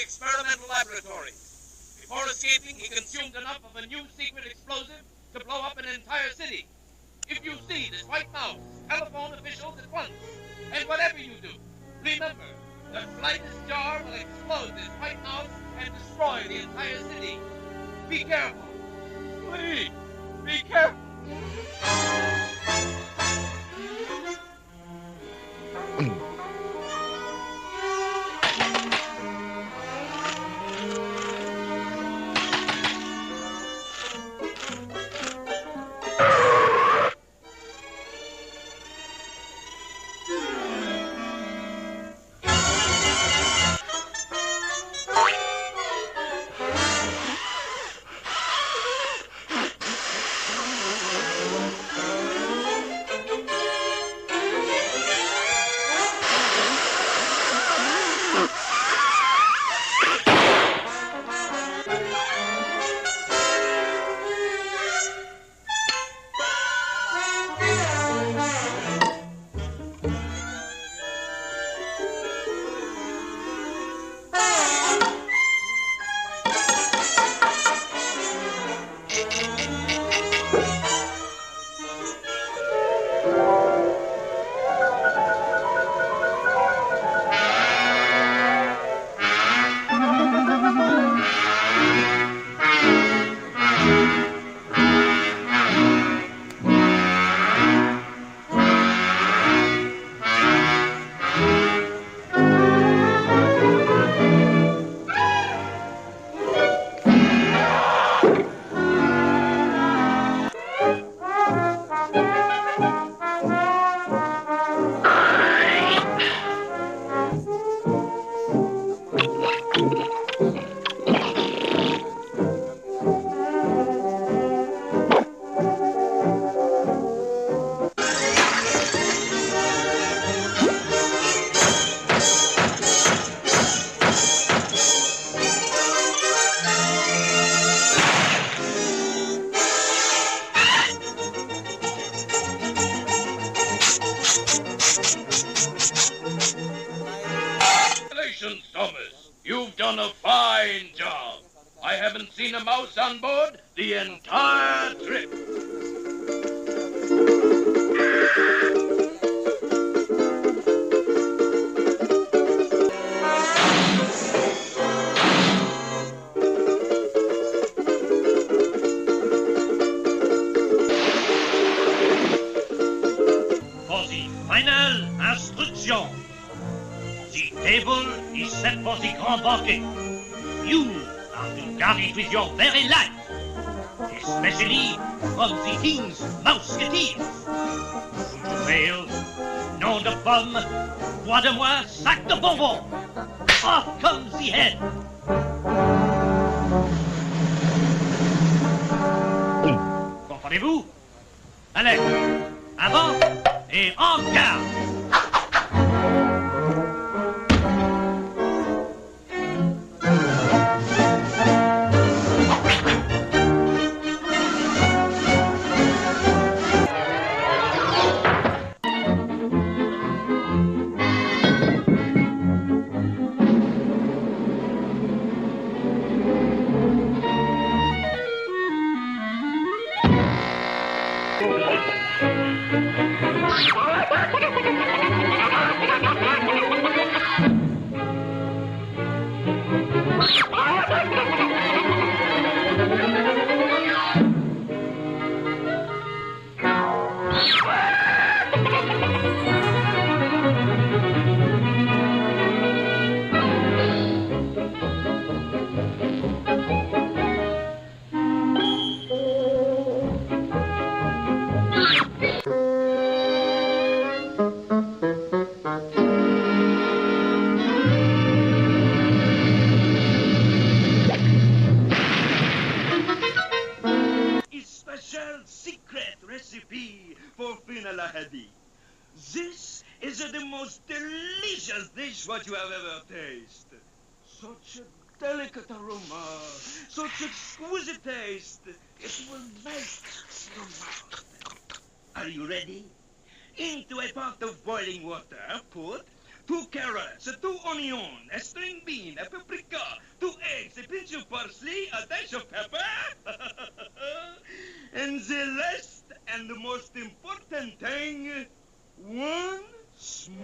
experimental laboratories. Before escaping, he consumed enough of a new secret explosive to blow up an entire city. If you see this white mouse, telephone officials at once. And whatever you do, remember, the slightest jar will explode this white mouse and destroy the entire city. Be careful. Please, be careful. Thomas, you've done a fine job. I haven't seen a mouse on board the entire trip. For the final instruction, the table is set for the grand banquet. You are to guard it with your very life, especially from the king's mousquetaires. Should you fail, nom de pomme, bois de moi, sac de bonbons. Off comes the head. Comprenez-vous? Allez, avant et en garde. This is the most delicious dish what you have ever tasted. Such a delicate aroma, such exquisite taste. It will melt your mouth. Are you ready? Into a pot of boiling water, put 2 carrots, 2 onions, a string bean, a paprika, of parsley, a dash of pepper. And the last and the most important thing, one small